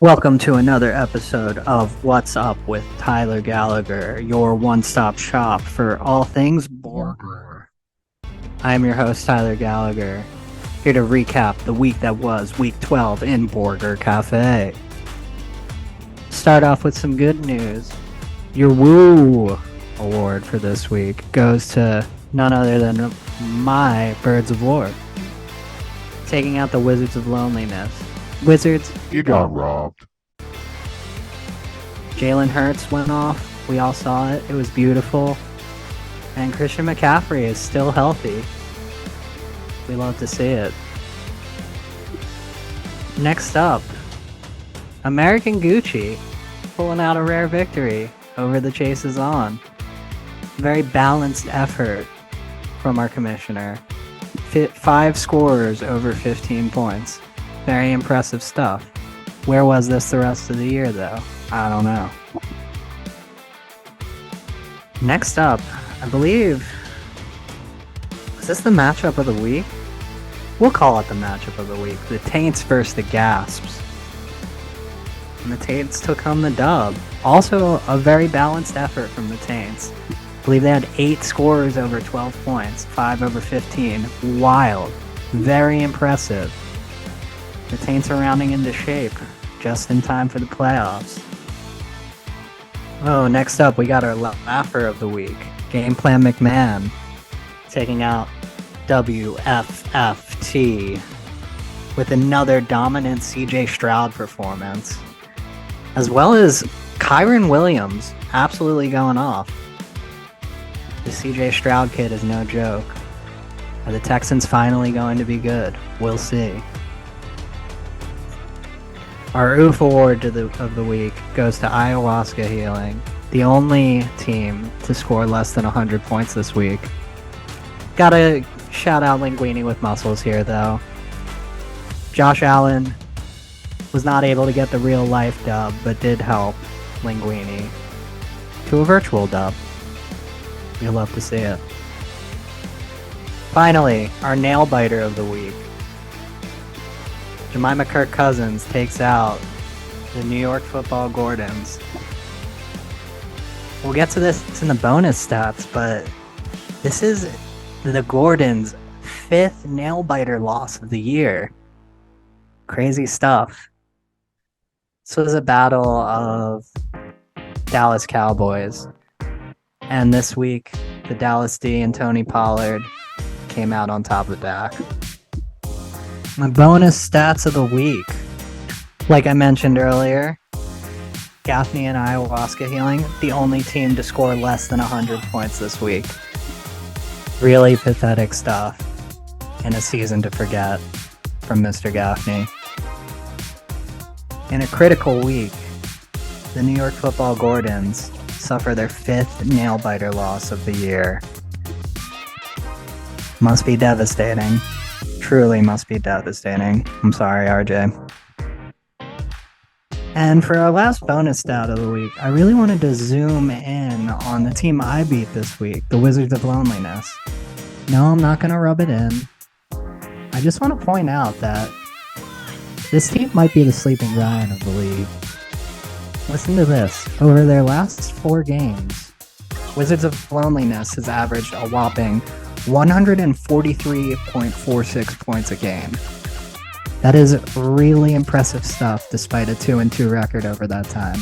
Welcome to another episode of What's Up with Tyler Gallagher, your one-stop shop for all things Borger. I am your host, Tyler Gallagher, here to recap the week that was Week 12 in Borger Cafe. Start off with some good news. Your Woo award for this week goes to none other than my Birds of War, taking out the Wizards of Loneliness. Wizards, You got robbed. Jalen Hurts went off. We all saw it. It was beautiful. And Christian McCaffrey is still healthy. We love to see it. Next up, American Gucci pulling out a rare victory over the Chase is On. Very balanced effort from our commissioner. 5 scorers over 15 points. Very impressive stuff. Where was this the rest of the year, though? I don't know. Next up, I believe... is this the matchup of the week? We'll call it the matchup of the week. The Taints versus the Gasps. And the Taints took home the dub. Also, a very balanced effort from the Taints. I believe they had 8 scorers over 12 points. 5 over 15. Wild. Very impressive. The Taints are rounding into shape, just in time for the playoffs. Oh, next up, we got our laugher of the week, Game Plan McMahon, taking out WFFT with another dominant CJ Stroud performance, as well as Kyron Williams absolutely going off. The CJ Stroud kid is no joke. Are the Texans finally going to be good? We'll see. Our OOF award of the week goes to Ayahuasca Healing, the only team to score less than 100 points this week. Gotta shout out Linguini with muscles here, though. Josh Allen was not able to get the real life dub, but did help Linguini to a virtual dub. You'll love to see it. Finally, our nail biter of the week. Jemima Kirk Cousins takes out the New York Football Gordons. We'll get to this in the bonus stats, but this is the Gordons' 5th nail-biter loss of the year. Crazy stuff. This was a battle of Dallas Cowboys. And this week, the Dallas D and Tony Pollard came out on top of Dak. My bonus stats of the week. Like I mentioned earlier, Gaffney and Ayahuasca Healing, the only team to score less than 100 points this week. Really pathetic stuff. And a season to forget from Mr. Gaffney. In a critical week, the New York Football Gordons suffer their 5th nail-biter loss of the year. Must be devastating. Truly must be devastating. I'm sorry, RJ. And for our last bonus stat of the week, I really wanted to zoom in on the team I beat this week, the Wizards of Loneliness. No, I'm not going to rub it in. I just want to point out that this team might be the sleeping giant of the league. Listen to this. Over their last 4 games, Wizards of Loneliness has averaged a whopping 143.46 points a game. That is really impressive stuff despite a 2-2 record over that time.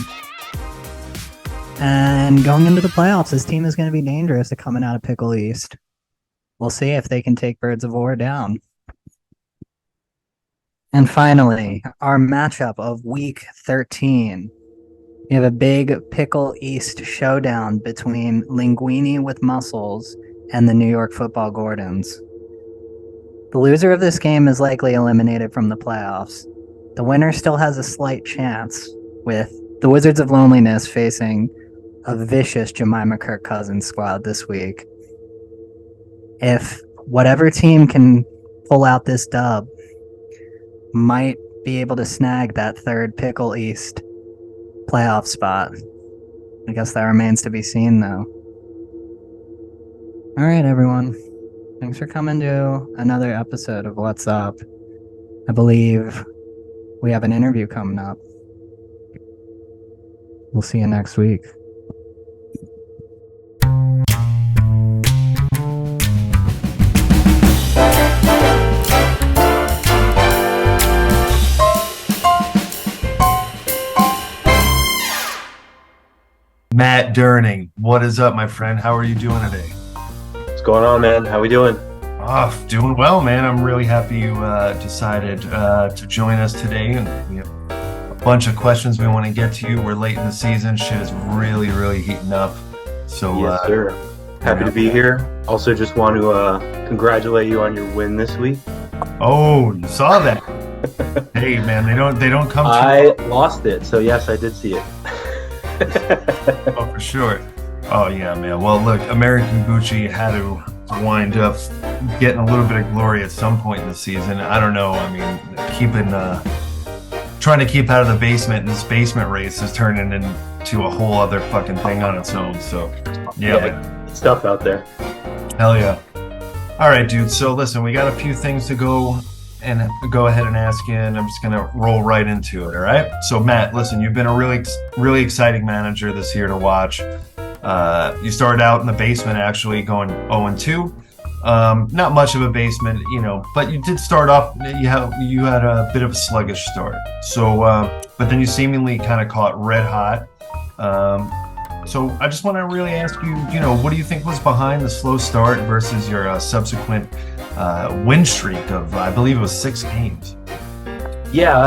And going into the playoffs, this team is going to be dangerous at coming out of Pickle East. We'll see if they can take Birds of War down. And finally, our matchup of Week 13. We have a big Pickle East showdown between Linguini with muscles and the New York Football Gordons. The loser of this game is likely eliminated from the playoffs. The winner still has a slight chance, with the Wizards of Loneliness facing a vicious Jemima Kirk Cousins squad this week. If whatever team can pull out this dub might be able to snag that 3rd Pickle East playoff spot. I guess that remains to be seen, though. All right, everyone. Thanks for coming to another episode of What's Up. I believe we have an interview coming up. We'll see you next week. Matt Durning, what is up, my friend? How are you doing today? What's going on, man? How we doing? Oh, doing well, man. I'm really happy you decided to join us today. And we have a bunch of questions we want to get to you. We're late in the season. Shit is really, really heating up. So, yes, sir. Happy to be here. Also, just want to congratulate you on your win this week. Oh, you saw that? Hey, man, they don't come. I lost it, so yes, I did see it. Oh, for sure. Oh, yeah, man. Well, look, American Gucci had to wind up getting a little bit of glory at some point in the season. I don't know. I mean, trying to keep out of the basement in this basement race is turning into a whole other fucking thing on its own. So, yeah, it's tough out there. Hell yeah. All right, dude. So, listen, we got a few things to go ahead and ask you, and I'm just gonna roll right into it. All right. So, Matt, listen, you've been a really exciting manager this year to watch. You started out in the basement, actually going 0-2. Not much of a basement, but you did start off. You had a bit of a sluggish start. So, but then you seemingly kind of caught red hot. So I just want to really ask you, what do you think was behind the slow start versus your subsequent win streak of, I believe it was 6 games? Yeah,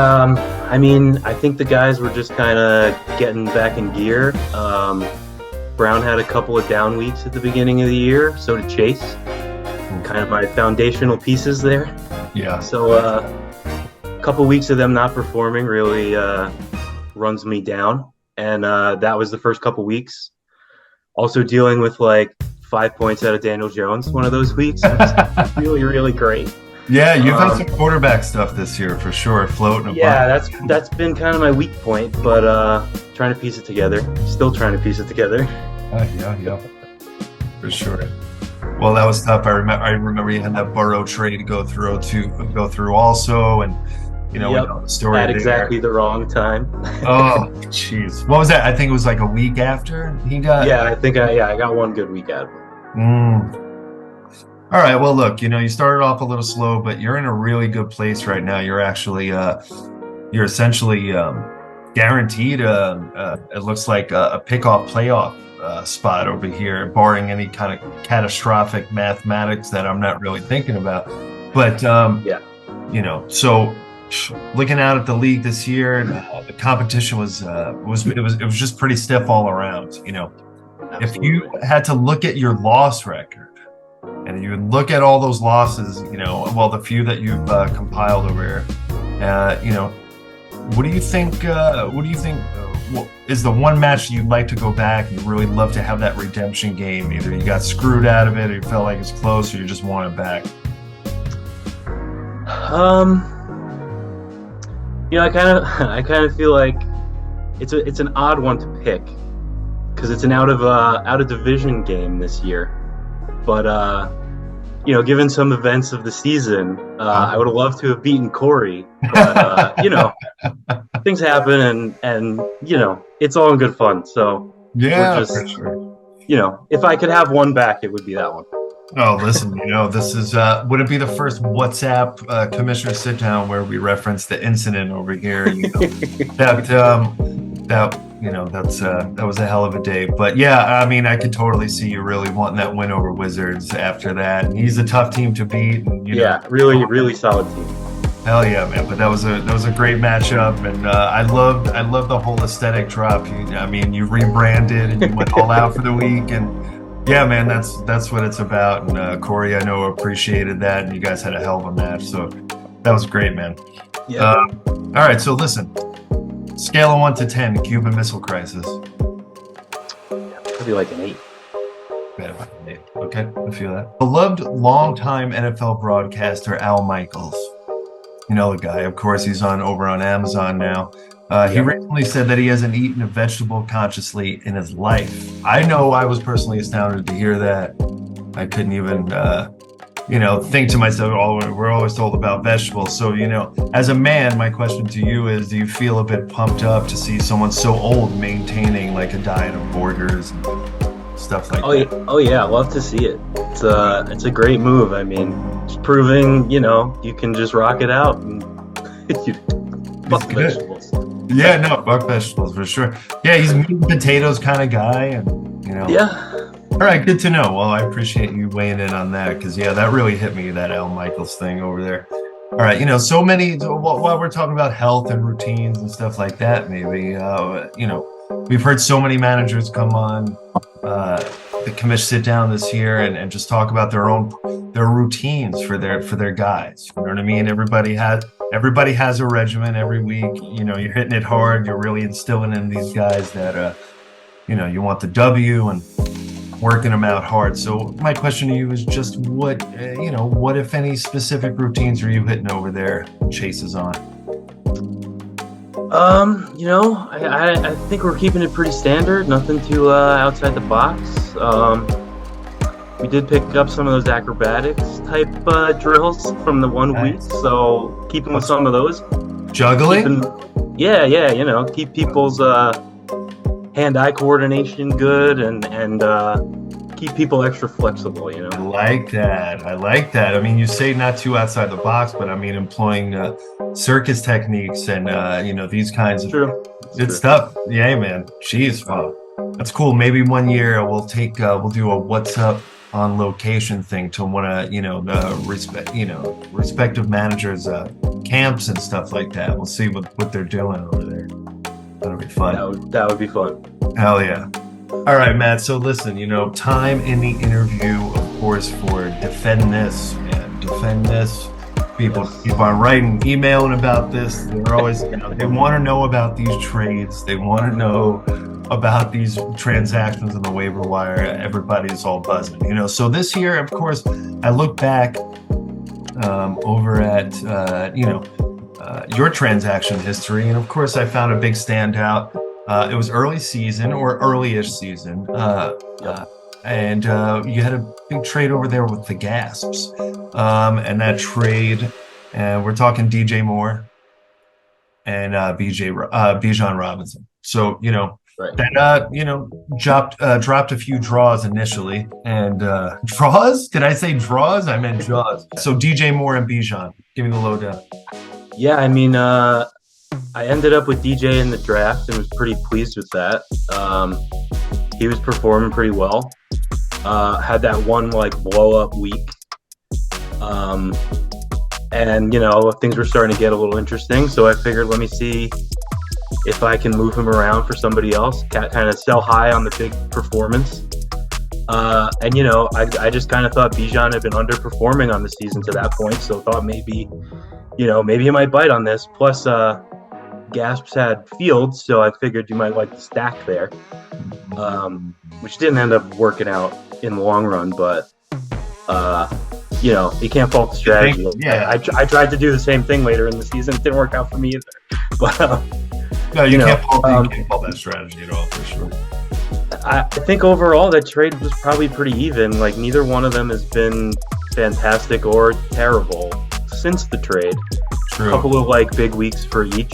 I mean, I think the guys were just kind of getting back in gear. Brown had a couple of down weeks at the beginning of the year, so did Chase. Kind of my foundational pieces there. Yeah. So a couple weeks of them not performing really runs me down. And that was the first couple weeks. Also dealing with like 5 points out of Daniel Jones one of those weeks. It was really, really great. Yeah, you've had some quarterback stuff this year for sure, floating about. Yeah, that's been kind of my weak point, but trying to piece it together. Still trying to piece it together. Yeah, for sure. Well, that was tough. I remember you had that Burrow trade to go through also, and we know the story at there. Exactly the wrong time. Oh, jeez. What was that? I think it was like a week after he got. Yeah, I got one good week out of it. All right. Well, look, you started off a little slow, but you're in a really good place right now. You're actually, you're essentially guaranteed. It looks like a pickoff playoff spot over here, barring any kind of catastrophic mathematics that I'm not really thinking about. But so looking out at the league this year, the competition was just pretty stiff all around. Absolutely. If you had to look at your loss record. And you look at all those losses, the few that you've compiled over here, what do you think is the one match you'd like to go back and you really love to have that redemption game? Either you got screwed out of it, or you felt like it's close, or you just want it back? I kind of feel like it's an odd one to pick because it's an out of division game this year. But, given some events of the season, I would have loved to have beaten Corey. But, things happen and it's all in good fun. So, yeah, for sure. If I could have one back, it would be that one. Oh, listen, this is, would it be the first WhatsApp Commissioner Sitdown where we reference the incident over here? That was a hell of a day. But yeah, I mean, I could totally see you really wanting that win over Wizards after that. And he's a tough team to beat. And, really, really solid team. Hell yeah, man! But that was a great matchup, and I loved the whole aesthetic drop. You rebranded and you went all out for the week, and yeah, man, that's what it's about. And Corey, I know, appreciated that, and you guys had a hell of a match. So that was great, man. Yeah. All right, so listen. Scale of 1 to 10, Cuban Missile Crisis. Maybe like an 8. Okay, I feel that. Beloved longtime NFL broadcaster Al Michaels. The guy. Of course, he's over on Amazon now. He recently said that he hasn't eaten a vegetable consciously in his life. I know I was personally astounded to hear that. I couldn't even think to myself, oh, we're always told about vegetables. So, as a man, my question to you is, do you feel a bit pumped up to see someone so old maintaining like a diet of Borgers and stuff like that? Oh yeah, I love to see it. It's a great move. I mean, it's proving, you can just rock it out and fuck vegetables. Yeah, no, fuck vegetables for sure. Yeah, he's a meat and potatoes kind of guy, and Yeah. All right, good to know. Well, I appreciate you weighing in on that because, that really hit me, that Al Michaels thing over there. All right, so many, while we're talking about health and routines and stuff like that, maybe, we've heard so many managers come on the Commish Sitdown this year and just talk about their routines for their guys. You know what I mean? Everybody has a regimen every week. You're hitting it hard. You're really instilling in these guys that, you want the W and working them out hard. So my question to you is just what if any specific routines are you hitting over there? Chase is on. I think we're keeping it pretty standard. Nothing too outside the box. We did pick up some of those acrobatics type drills from the 1 week, so keeping with some of those. Juggling? Keep people's hand-eye coordination good and keep people extra flexible, I like that. I mean, you say not too outside the box, but I mean employing circus techniques and these kinds of good stuff. Yeah, man. Jeez, wow. That's cool. Maybe one year we'll do a what's up on location thing to one of the respective managers camps and stuff like that. We'll see what they're doing over there. That'll be fun. That would be fun. Hell yeah. All right, Matt. So listen, time in the interview, of course, for defend this, man. Defend this. People keep on writing, emailing about this. They're always, they want to know about these trades. They want to know about these transactions on the waiver wire. Everybody's all buzzing, So this year, of course, I look back over at, your transaction history. And of course, I found a big standout. It was early season or early-ish season. And you had a big trade over there with the Gasps. And that trade, and we're talking DJ Moore and Bijan Robinson. So, right. That, dropped a few draws initially. And draws? Did I say draws? I meant jaws. So DJ Moore and Bijan, give me the lowdown. Yeah, I mean, I ended up with DJ in the draft and was pretty pleased with that. He was performing pretty well. Had that one blow up week. And things were starting to get a little interesting. So I figured, let me see if I can move him around for somebody else, kind of sell high on the big performance. I just kind of thought Bijan had been underperforming on the season to that point. So thought maybe he might bite on this. Plus, Gasps had Fields, so I figured you might like the stack there, which didn't end up working out in the long run. But you can't fault the strategy. I tried to do the same thing later in the season. It didn't work out for me either. But no, you can't fault that strategy at all, for sure. I think overall that trade was probably pretty even. Neither one of them has been fantastic or terrible since the trade. True. A couple of big weeks for each.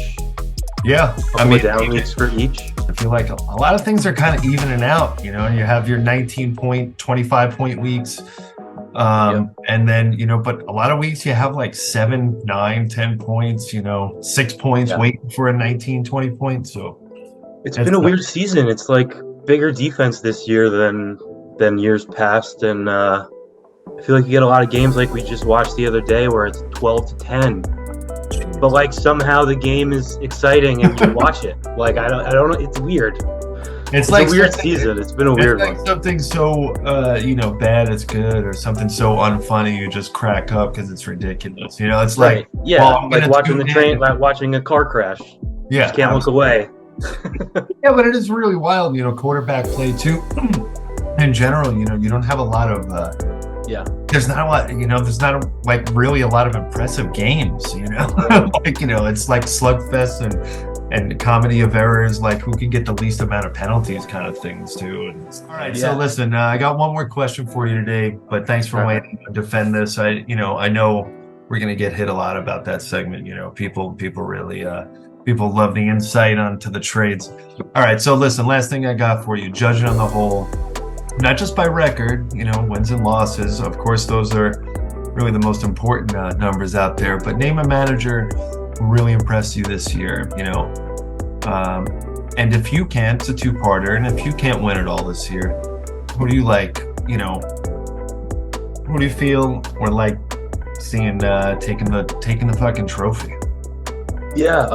Yeah, down weeks for each. I feel like a lot of things are kind of evening out, and you have your 19-point, 25-point weeks. And then, but a lot of weeks you have 7, 9, 10 points, 6 points waiting for a 19, 20 points. So it's been a weird season. It's bigger defense this year than years past. And I feel like you get a lot of games like we just watched the other day where it's 12-10. But somehow the game is exciting and you watch it. I don't know. It's weird. It's a weird season. It's been a weird one. Something so bad it's good, or something so unfunny you just crack up because it's ridiculous. It's right. Watching the train, watching a car crash. Yeah, just can't look away. Yeah, but it is really wild. Quarterback play too. In general, you don't have a lot of. There's not a lot, there's not really a lot of impressive games, it's like slugfest and comedy of errors, like who can get the least amount of penalties kind of things too. And, all right, so Yeah. listen, I got one more question for you today, but thanks for waiting to defend this. I know we're gonna get hit a lot about that segment. People really people love the insight onto the trades. All right, so listen, last thing I got for you, judging on the whole, not just by record, wins and losses. Of course, those are really the most important numbers out there. But name a manager who really impressed you this year. And if you can't, it's a two-parter. And if you can't win it all this year, who do you like? Who do you feel or like seeing taking the fucking trophy? Yeah,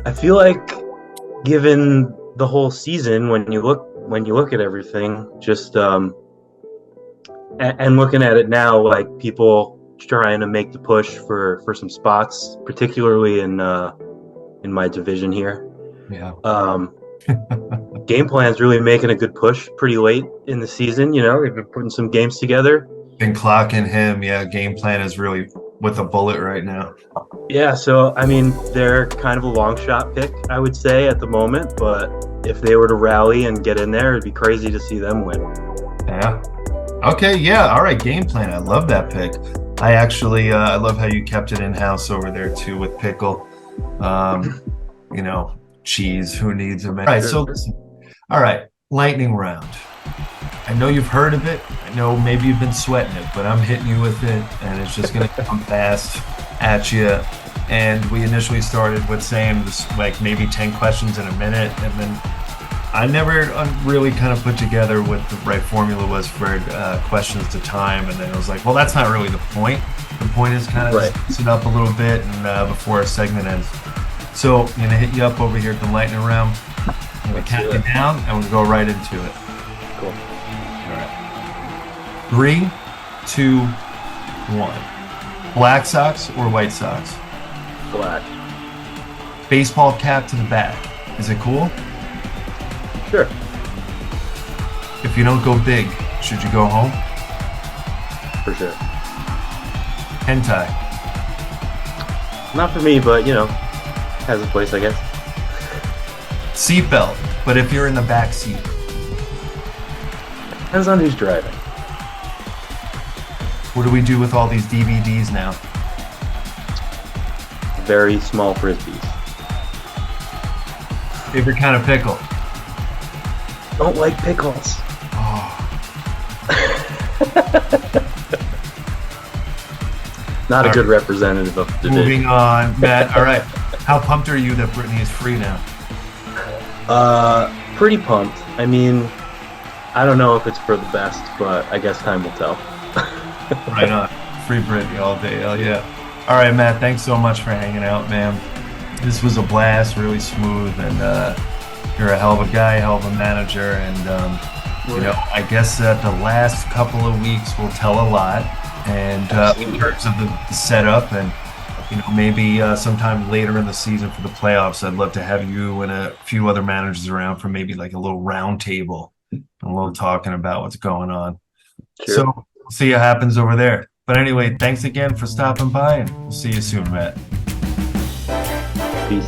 I feel like given the whole season, when you look at everything, just and looking at it now, like people trying to make the push for some spots, particularly in my division here. Yeah. Game Plan's really making a good push pretty late in the season. They've been putting some games together. Been clocking him. Yeah, Game Plan is really with a bullet right now. Yeah, so I mean, they're kind of a long shot pick, I would say, at the moment. But if they were to rally and get in there, it'd be crazy to see them win. Yeah. Okay. Yeah. All right. Game Plan. I love that pick. I actually, I love how you kept it in house over there too with pickle. Cheese. Who needs them? All right. So listen. All right. Lightning round. I know you've heard of it. I know maybe you've been sweating it, but I'm hitting you with it, and it's just going to come fast at you. And we initially started with saying this, like maybe 10 questions in a minute, and then I never really kind of put together what the right formula was for questions to time, and then it was like, well, that's not really the point. The point is kind of mix it up a little bit, and before our segment ends. So I'm going to hit you up over here at the lightning round. I'm going to count you down, and we'll go right into it. Cool. All right. 3, 2, 1. Black Sox or White Sox? Black. Baseball cap to the back. Is it cool? Sure. If you don't go big, should you go home? For sure. Hentai. Not for me, but has a place, I guess. Seatbelt, but if you're in the back seat. Depends on who's driving. What do we do with all these DVDs now? Very small frisbees. Favorite kind of pickle? Don't like pickles. Oh, Not a good representative of the division. moving on, Matt. All right. How pumped are you that Britney is free now? Pretty pumped. I mean, I don't know if it's for the best, but I guess time will tell. Right on. Free Britney all day. Hell yeah. All right, Matt. Thanks so much for hanging out, man. This was a blast, really smooth, and you're a hell of a guy, hell of a manager, and I guess that the last couple of weeks will tell a lot, and in terms of the setup, and maybe sometime later in the season for the playoffs, I'd love to have you and a few other managers around for maybe like a little round table, a little talking about what's going on. Sure. So we'll see what happens over there. But anyway, thanks again for stopping by, and we'll see you soon, Matt. Peace.